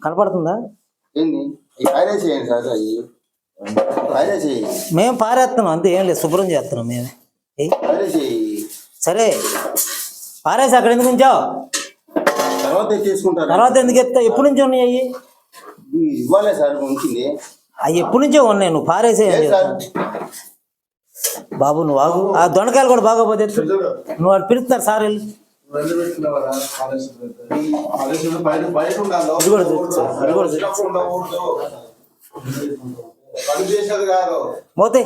కనపడుతుందా? ఏంది పారేసేయండి సార్, అవి పారేసేయి. మేము పారేస్తున్నాం అంతే, ఏం లేదు, శుభ్రం చేస్తున్నాం మేము. పారేసేయి. సరే పారేసి అక్కడ ఎందుకు ఉంచావు? తర్వాత తీసుకుంటారు. తర్వాత ఎందుకు ఎత్తా? ఎప్పటి నుంచి ఉన్నాయి అవి? ఇవ్వాలే సార్, ఉంచింది అవి ఎప్పటి నుంచో ఉన్నాయి, నువ్వు పారేసేయాలి బాబు. నువ్వు ఆగు, ఆ దొండకాయలు కూడా బాగోపోతే నువ్వు వాడు పిలుస్తున్నారు సార్ వెళ్ళి. ఇది కూడా మోతే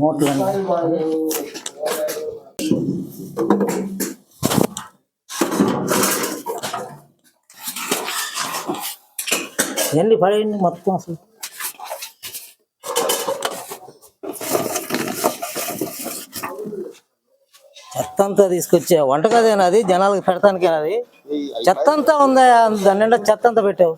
మోట్లు ఎన్ని పడేయండి మొత్తం. అసలు చెత్త అంతా తీసుకొచ్చా, వంటగదేనా అది, జనాలకు పెడతానికేనా అది? చెత్త అంతా ఉందా? దాని నిండా చెత్త అంతా పెట్టావు.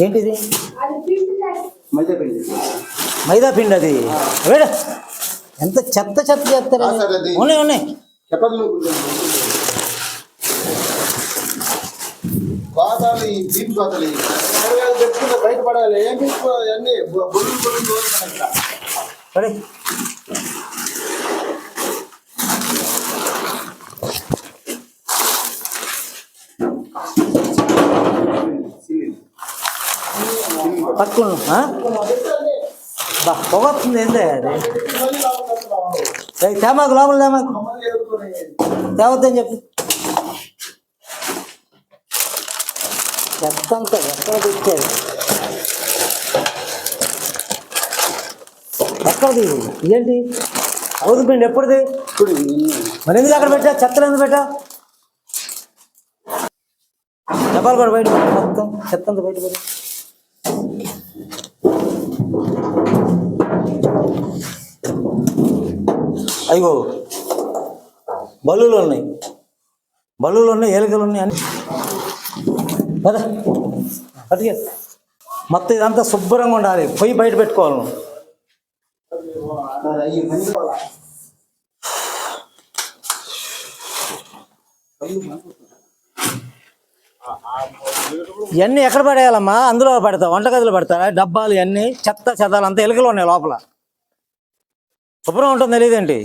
ఏంటిది? మైదా పిండి అది. వేడ ఎంత చెత్త చెత్త చేస్తారు. ఉన్నాయి ఉన్నాయి. బయటపడాలి. ఏం అన్ని పడే పట్టుకున్నాం. బా పొగొస్తుంది ఏందే అది? తేమాకు లోపల తేమాకు తేవద్దని చెప్పు. చెత్తంతా ఎక్కడ తెచ్చారు? ఎక్కడిది? ఇదేంటి గోధుమ పిండి ఎప్పుడుది? మరి ఎందుకు అక్కడ పెట్టా? చెత్తలు ఎందుకు పెట్టా? డబ్బాలు కూడా బయట పెట్టు, మొత్తం చెత్తంతా బయట పెట్టు. అయ్యో బల్లులు ఉన్నాయి, బల్లులు ఉన్నాయి, ఏలికలు ఉన్నాయి అని కదా. అటుగా మొత్తం ఇదంతా శుభ్రంగా ఉండాలి. పొయ్యి బయట పెట్టుకోవాలి నువ్వు. ఇవన్నీ ఎక్కడ పడేయాలమ్మా? అందులో పడతా, వంటగదిలో పడతారా? డబ్బాలు ఇవన్నీ చెత్త చెదాలు అంతా ఎలుకలు ఉన్నాయి లోపల. శుభ్రం ఉంటుంది తెలియదేంటి?